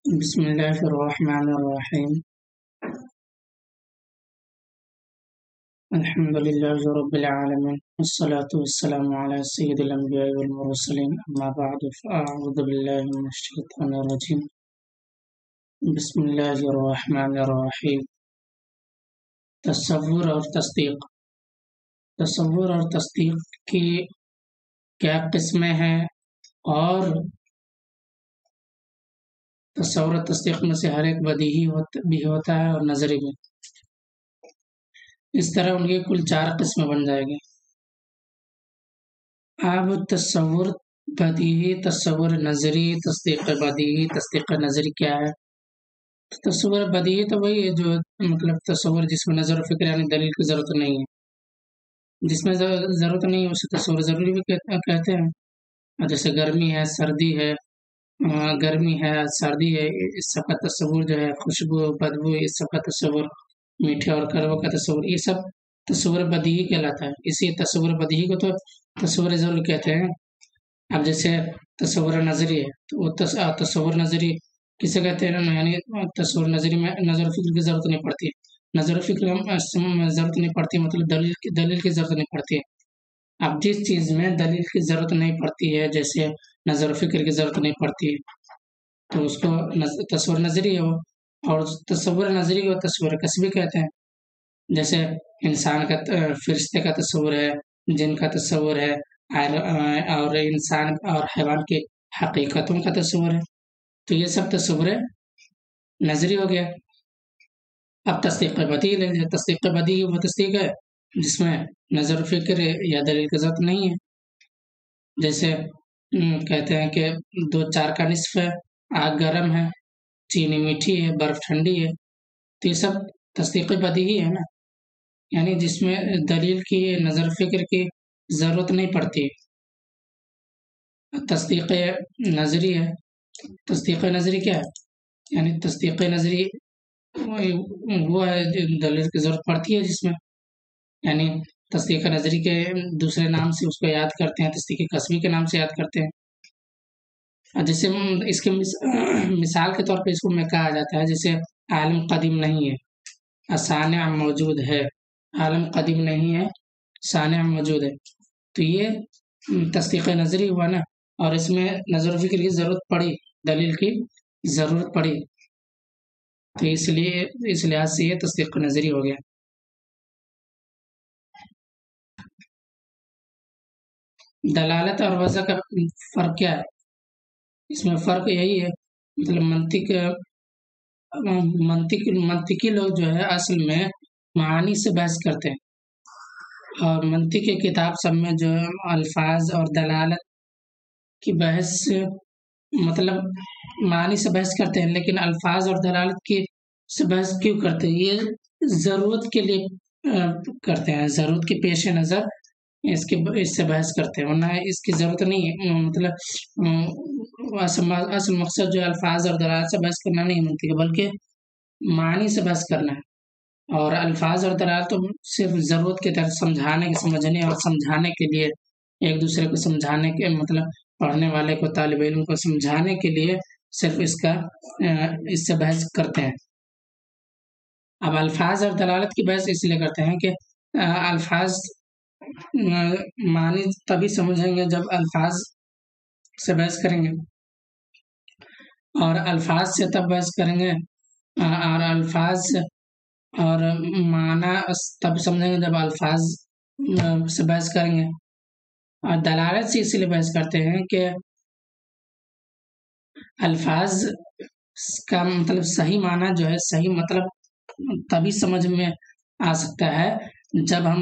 بسم الله الرحمن الرحيم. الحمد لله رب العالمين والصلاة والسلام على سيد الأنبياء والمرسلين أما بعد فأعوذ بالله من الشيطان الرجيم. بسم الله الرحمن الرحيم. تصور اور تصدیق کی کیا قسمیں ہیں اور تصور اور تصدیق میں سے ہر ایک بدیہی بھی ہوتا ہے اور نظری بھی. اس طرح ان کی کل 4 قسمیں بن جائے گی. اب تصور بدیہی، تصور نظری، تصدیق بدیہی، تصدیق نظری کیا ہے؟ تصور بدیہی تو وہی ہے جو تصور جس میں نظر و فکر یعنی دلیل کی ضرورت نہیں ہے. جس میں ضرورت نہیں ہے اسے تصور ضروری بھی کہتے ہیں. جیسے گرمی ہے، سردی ہے، سردی ہے، اس سب کا تصور جو ہے، خوشبو، بدبو، اس سب کا تصور، میٹھے اور کڑوے کا تصور، یہ سب تصور بدیہی کہلاتا ہے. اسی تصور بدیہی کو تو تصور ضرور کہتے ہیں. اب جیسے تصور نظری ہے تو وہ تصور نظری کسے کہتے ہیں؟ یعنی تصور نظری میں نظر و فکر کی ضرورت نہیں پڑتی. نظر و فکر میں ضرورت نہیں پڑتی مطلب دلیل کی ضرورت نہیں پڑتی. اب جس چیز میں دلیل کی ضرورت نہیں پڑتی ہے، جیسے نظر و فکر کی ضرورت نہیں پڑتی، تو اس کو تصور نظری ہو. اور تصور نظری کو تصور کسبی کہتے ہیں. جیسے انسان کا فرشتے کا تصور ہے، جن کا تصور ہے، اور انسان اور حیوان کی حقیقتوں کا تصور ہے. تو یہ سب تصور نظری ہو گیا. اب تصدیق بدیہی لے لیں. تصدیق بدیہی وہ تصدیق ہے جس میں نظر و فکر یا دلیل کی ضرورت نہیں ہے. جیسے کہتے ہیں کہ 2 4 کا نصف ہے، آگ گرم ہے، چینی میٹھی ہے، برف ٹھنڈی ہے. تو یہ سب تصدیق بدیہی ہے نا، یعنی جس میں دلیل کی، نظر و فکر کی ضرورت نہیں پڑتی. تصدیق نظری ہے. تصدیق نظری کیا ہے؟ یعنی تصدیق نظری وہ ہے دلیل کی ضرورت پڑتی ہے جس میں، یعنی تصدیق نظری کے دوسرے نام سے اس کو یاد کرتے ہیں، تصدیق کسبی کے نام سے یاد کرتے ہیں. جیسے اس کے مثال کے طور پہ اس کو میں کہا جاتا ہے، جیسے عالم قدیم نہیں ہے، صانع موجود ہے. عالم قدیم نہیں ہے، صانع موجود ہے. تو یہ تصدیق نظری ہوا نا، اور اس میں نظر و فکر کی ضرورت پڑی، دلیل کی ضرورت پڑی، تو اس لحاظ سے یہ تصدیق نظری ہو گیا. دلالت اور وضع کا فرق کیا ہے؟ اس میں فرق یہی ہے، مطلب منطقی لوگ جو ہے اصل میں معانی سے بحث کرتے ہیں، اور منطق کی کتاب سب میں جو الفاظ اور دلالت کی بحث مطلب معانی سے بحث کرتے ہیں، لیکن الفاظ اور دلالت کی سے بحث کیوں کرتے ہیں؟ یہ ضرورت کے لیے کرتے ہیں، ضرورت کے پیش نظر اس سے بحث کرتے ہیں، ورنہ اس کی ضرورت نہیں ہے. مطلب اصل مقصد جو الفاظ اور دلالت سے بحث کرنا نہیں منطق، بلکہ معنی سے بحث کرنا ہے. اور الفاظ اور دلالت تو صرف ضرورت کے تحت سمجھنے اور سمجھانے کے لیے، ایک دوسرے کو سمجھانے کے مطلب پڑھنے والے کو، طالب علم کو سمجھانے کے لیے صرف اس سے بحث کرتے ہیں. اب الفاظ اور دلالت کی بحث اس لیے کرتے ہیں کہ الفاظ معنی تبھی سمجھیں گے جب الفاظ سے بحث کریں گے، اور الفاظ سے تب بحث کریں گے، اور الفاظ اور معنی تب سمجھیں گے جب الفاظ سے بحث کریں گے. اور دلالت سے اس لیے بحث کرتے ہیں کہ الفاظ کا مطلب صحیح معنی جو ہے، صحیح مطلب تبھی سمجھ میں آ سکتا ہے جب ہم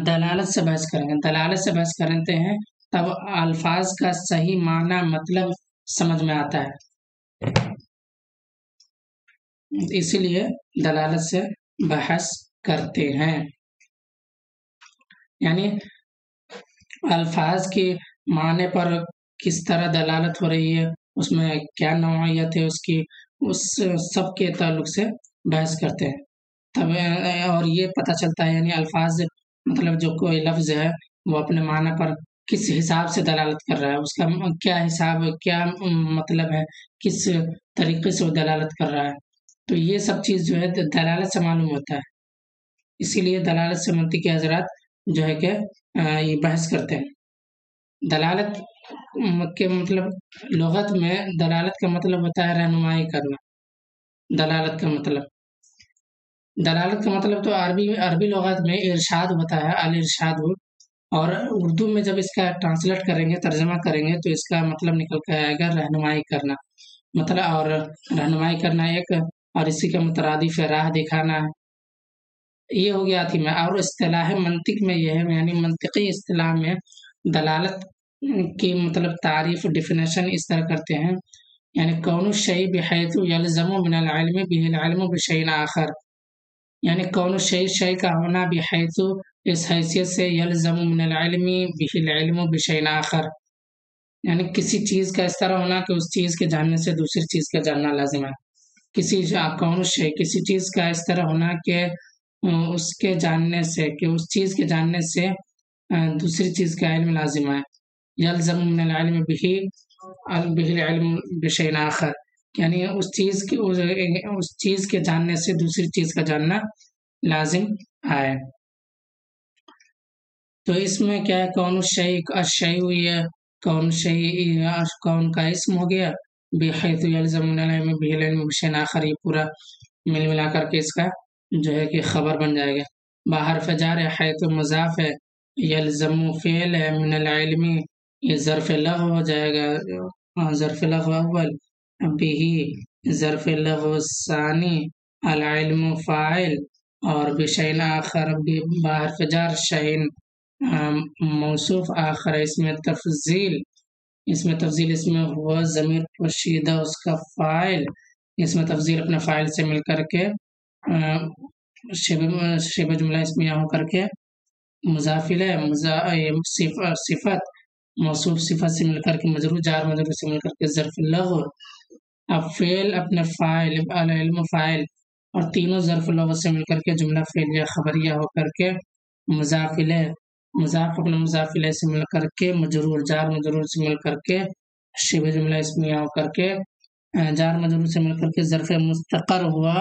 دلالت سے بحث کریں گے. دلالت سے بحث کرتے ہیں تب الفاظ کا صحیح معنی مطلب سمجھ میں آتا ہے، اسی لیے دلالت سے بحث کرتے ہیں. یعنی الفاظ کے معنی پر کس طرح دلالت ہو رہی ہے، اس میں کیا نوعیت ہے اس کی، اس سب کے تعلق سے بحث کرتے ہیں. تب اور یہ پتہ چلتا ہے، یعنی الفاظ مطلب جو کوئی لفظ ہے وہ اپنے معنی پر کس حساب سے دلالت کر رہا ہے، اس کا کیا حساب، کیا مطلب ہے، کس طریقے سے وہ دلالت کر رہا ہے، تو یہ سب چیز جو ہے دلالت سے معلوم ہوتا ہے. اسی لیے دلالت سے منطقی حضرات جو ہے کہ یہ بحث کرتے ہیں. دلالت کے مطلب لغت میں دلالت کا مطلب ہوتا ہے رہنمائی کرنا. دلالت کا مطلب تو عربی لغت میں ارشاد ہوتا ہے، الارشاد. اور اردو میں جب اس کا ٹرانسلیٹ کریں گے، ترجمہ کریں گے، تو اس کا مطلب نکل کے آئے گا رہنمائی کرنا. مطلب اور رہنمائی کرنا ایک، اور اسی کا مترادف ہے راہ دکھانا ہے. یہ ہو گیا تھی میں. اور اصطلاح منطق میں یہ ہے، یعنی منطقی اصطلاح میں دلالت کی مطلب تعریف ڈیفینیشن اس طرح کرتے ہیں، یعنی کون الشیء بحیث یلزم من العلم به العلم بشیء آخر، یعنی کون الشیء کا ہونا بحیث اس حیثیت سے یلزم من العلم به العلم بشیء آخر، یعنی کسی چیز کا اس طرح ہونا کہ اس چیز کے جاننے سے دوسری چیز کا جاننا لازم ہے. کون الشیء کسی چیز کا اس طرح ہونا کہ اس کے جاننے سے، کہ اس چیز کے جاننے سے دوسری چیز کا علم لازم ہے. یلزم من العلم به العلم بشیء آخر، یعنی اس چیز کے جاننے سے دوسری چیز کا جاننا لازم ہے. تو اس میں کیا ہے، کون الشیء، الشیء یہ کون کا اسم ہو گیا، بحیث یلزم من العلم به العلم بشیء آخر، یہ پورا ملا کر کے اس کا جو ہے کہ خبر بن جائے گا. باہر فجار حیث مضاف ہے، یلزم فعل ہے، من العلم یہ ظرف لغو ہو جائے گا، ظرف لغو اول، به ظرف لغو ثانی، العلم فاعل، اور بشیء آخر باہر فجار شیء موصوف، آخر اس میں تفضیل، اس میں ہوا ضمیر پوشیدہ اس کا فاعل، اس میں تفضیل اپنے فاعل سے مل کر کے شبہ جملہ اسمیہ ہو کر کے مضافل ہے، صفت موصوف صفت سے مل کر کے مجرور جار مجرور سے مل کر کے ظرف لغو. اب فعل اپنے فاعل، العلم فاعل، اور تینوں ظرف لغو سے مل کر کے جملہ فعلیہ خبریہ ہو کر کے مضافل ہے، مضاف اپنے مضافل سے مل کر کے مجرور جار مجرور سے مل کر کے شبہ جملہ اسمیہ ہو کر کے جار مجرور سے مل کر کے ظرف مستقر ہوا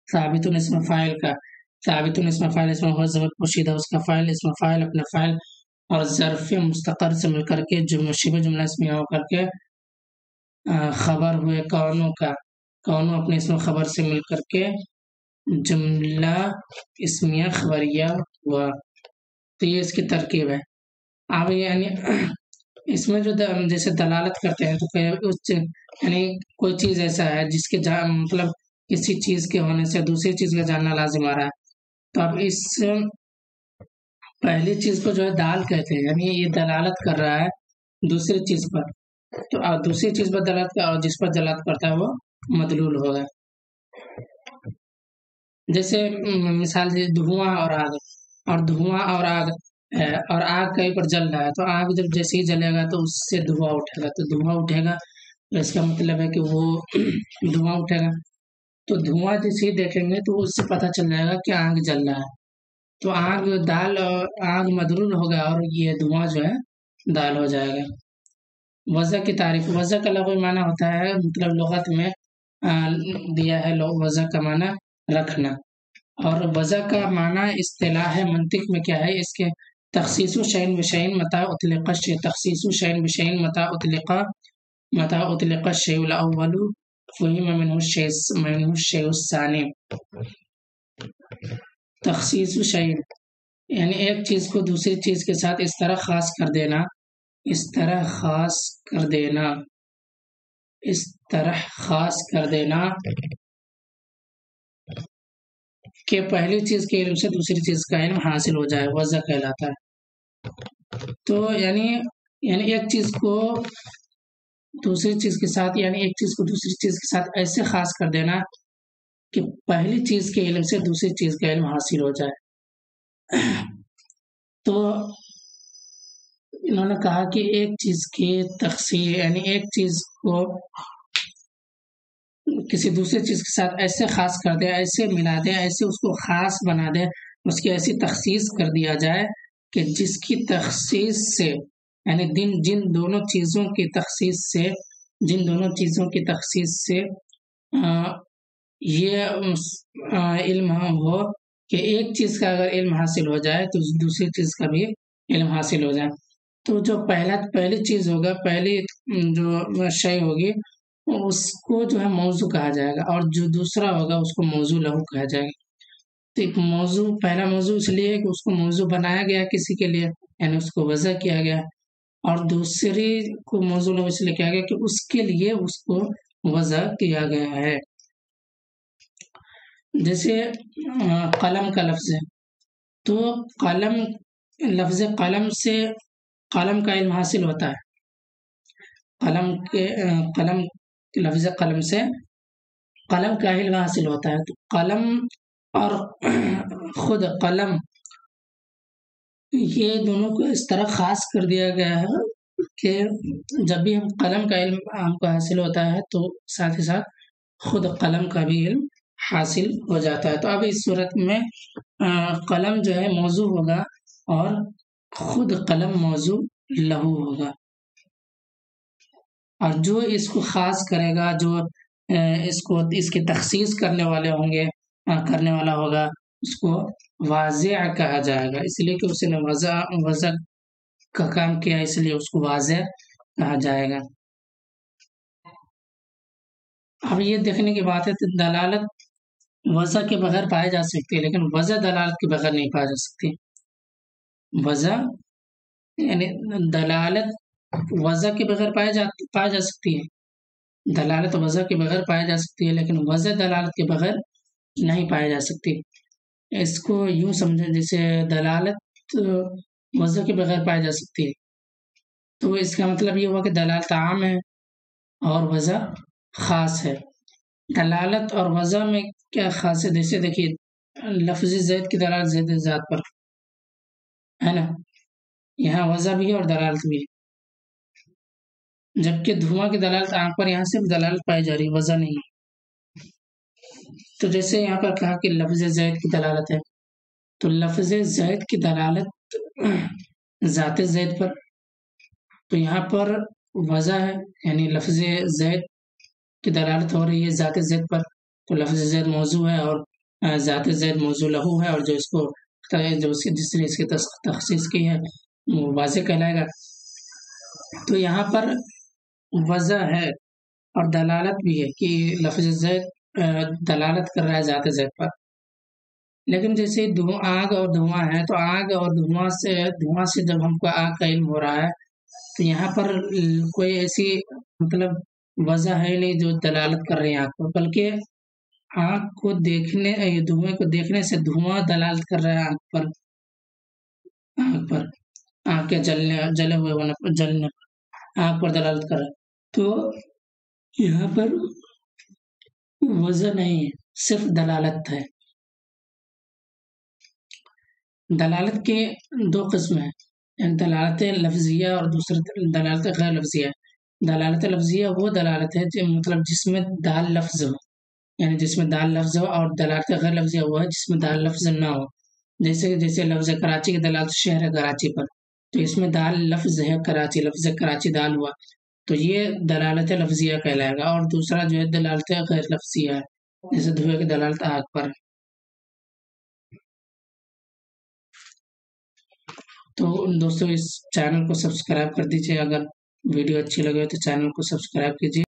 ثابت اسم فاعل کا، ثابت اسم فاعل اسم ہوا ضمیر پوشیدہ اس کا فاعل، اسم فاعل اپنے فاعل اور ظرف مستقر سے مل کر کے شبہ جملہ اسمیہ ہو کر کے خبر ہوئے کونوں کا، کونوں اپنے اسم خبر سے مل کر کے جملہ اسمیہ خبریہ ہوا. تو یہ اس کی ترکیب ہے. اب یعنی اس میں جو جیسے دلالت کرتے ہیں تو یعنی کوئی چیز ایسا ہے جس کے مطلب کسی چیز کے ہونے سے دوسری چیز کا جاننا لازم آ رہا ہے، تو اب اس پہلی چیز کو جو ہے دال کہتے ہیں، یعنی یہ دلالت کر رہا ہے دوسری چیز پر، تو دوسری چیز پر دلالت کر، اور جس پر دلالت کرتا ہے وہ مدلول ہوگا. جیسے مثال دھواں اور آگ، اور دھواں اور آگ ہے، اور آگ کہیں پر جل رہا ہے، تو آگ جب جیسے ہی جلے گا تو اس سے دھواں اٹھے گا، تو دھواں اٹھے گا تو اس کا مطلب ہے کہ وہ دھواں اٹھے گا. تو دھواں جیسے ہی دیکھیں گے تو اس سے پتہ چل جائے گا کہ آگ جل رہا ہے، تو آگ مدلول ہوگا اور یہ دھواں جو ہے دال ہو جائے گا. وضع کی تعریف، وضع کا لغوی معنی ہوتا ہے، مطلب لغت میں دیا ہے وضع کا معنی رکھنا، اور وضع کا معنی اصطلاح منطق میں کیا ہے، اس کے تخصیص شیء بشیء متى اطلق الشیء، تخصیص شیء بشیء متى اطلق الشیء الاول فهم منه الشیء الثانی. تخصیص شیء یعنی ایک چیز کو دوسری چیز کے ساتھ اس طرح خاص کر دینا، اس طرح خاص کر دینا کہ پہلی چیز کے علم سے دوسری چیز کا علم حاصل ہو جائے، وضع کہلاتا ہے. تو یعنی ایک چیز کو دوسری چیز کے ساتھ، یعنی ایک چیز کو دوسری چیز کے ساتھ ایسے خاص کر دینا کہ پہلی چیز کے علم سے دوسری چیز کا علم حاصل ہو جائے. تو انہوں نے کہا کہ ایک چیز کی تخصیص، یعنی ایک چیز کو کسی دوسری چیز کے ساتھ ایسے خاص کر دے، ایسے ملا دے، ایسے اس کو خاص بنا دے، اس کی ایسی تخصیص کر دیا جائے کہ جس کی تخصیص سے یعنی جن دونوں چیزوں کی تخصیص سے یہ علم ہو کہ ایک چیز کا اگر علم حاصل ہو جائے تو دوسری چیز کا بھی علم حاصل ہو جائے. تو جو پہلی چیز ہوگا، پہلی جو شے ہوگی اس کو جو ہے موضوع کہا جائے گا، اور جو دوسرا ہوگا اس کو موضوع لہو کہا جائے گا. تو ایک پہلا موضوع اس لیے کہ اس کو موضوع بنایا گیا کسی کے لیے، یعنی اس کو وضع کیا گیا، اور دوسری کو موضوع لہو اس لیے کیا گیا کہ اس کے لیے اس کو وضع کیا گیا ہے. جیسے قلم کا لفظ ہے، تو لفظ قلم سے قلم کا علم حاصل ہوتا ہے. لفظ قلم سے قلم کا علم حاصل ہوتا ہے. تو قلم اور خود قلم یہ دونوں کو اس طرح خاص کر دیا گیا ہے کہ جب بھی ہم قلم کا علم ہم کو حاصل ہوتا ہے تو ساتھ ہی ساتھ خود قلم کا بھی علم حاصل ہو جاتا ہے. تو اب اس صورت میں قلم جو ہے موضوع ہوگا اور خود قلم موضوع لہو ہوگا، اور جو اس کو خاص کرے گا، جو اس کی تخصیص کرنے والا ہوگا اس کو واضع کہا جائے گا، اس لیے کہ اس نے وضع کا کام کیا، اس لیے اس کو واضع کہا جائے گا. اب یہ دیکھنے کی بات ہے کہ دلالت وضع کے بغیر پائے جا سکتی ہے، لیکن وضع دلالت کے بغیر نہیں پائی جا سکتی. وضع یعنی دلالت وضع کے بغیر پائی جا سکتی ہے، دلالت وضع کے بغیر پائی جا سکتی ہے، لیکن وضع دلالت کے بغیر نہیں پائی جا سکتی. اس کو یوں سمجھیں جیسے دلالت وضع کے بغیر پائی جا سکتی ہے، تو اس کا مطلب یہ ہوا کہ دلالت عام ہے اور وضع خاص ہے. دلالت اور وضع میں کیا خاص ہے؟ جیسے دیکھیے لفظ زید کی دلالت زید ذات پر ہے نا، یہاں وضع بھی ہے اور دلالت بھی ہے، جبکہ دھواں کی دلالت آنکھ پر یہاں صرف دلالت پائی جا رہی ہے، وضع نہیں ہے. تو جیسے یہاں پر کہا کہ لفظ زید کی دلالت ہے، تو لفظ زید کی دلالت ذات زید پر، تو یہاں پر وضع ہے، یعنی لفظ زید کی دلالت ہو رہی ہے ذات زید پر، تو لفظ زید موضوع ہے اور ذات زید موضوع لہو ہے، اور جس نے اس کی تخصیص کی ہے وہ واضع کہلائے گا. تو یہاں پر وضع ہے اور دلالت بھی ہے کہ لفظ زید دلالت کر رہا ہے ذات زید پر. لیکن جیسے آگ اور دھواں ہے، تو آگ اور دھواں سے جب ہم کو آگ کا علم ہو رہا ہے تو یہاں پر کوئی ایسی مطلب وضع ہے نہیں جو دلالت کر رہے ہیں آگ پر، بلکہ آگ کو دھوئیں کو دیکھنے سے دھواں دلالت کر رہا ہے آگ کے جلے ہوئے ہونے پر، جلنے پر آگ پر دلالت کر رہا ہے. تو یہاں پر وضع نہیں ہے، صرف دلالت ہے. دلالت کے دو قسم ہیں، یعنی دلالت لفظیہ اور دوسری دلالت غیر لفظیہ. دلالت لفظیہ وہ دلالت ہے مطلب جس میں دال لفظ ہو، یعنی جس میں دال لفظ ہو، اور دلالت غیر لفظیہ وہ ہے جس میں دال لفظ نہ ہو. جیسے لفظ کراچی کی دلالت شہر کراچی پر، تو اس میں دال لفظ ہے کراچی، لفظ کراچی دال ہوا، تو یہ دلالت لفظیہ کہلائے گا. اور دوسرا جو ہے دلالت غیر لفظیہ ہے، جیسے دھوئے کی دلالت آگ پر. تو دوستوں اس چینل کو سبسکرائب کر دیجیے، اگر ویڈیو اچھی لگے تو چینل کو سبسکرائب کیجیے.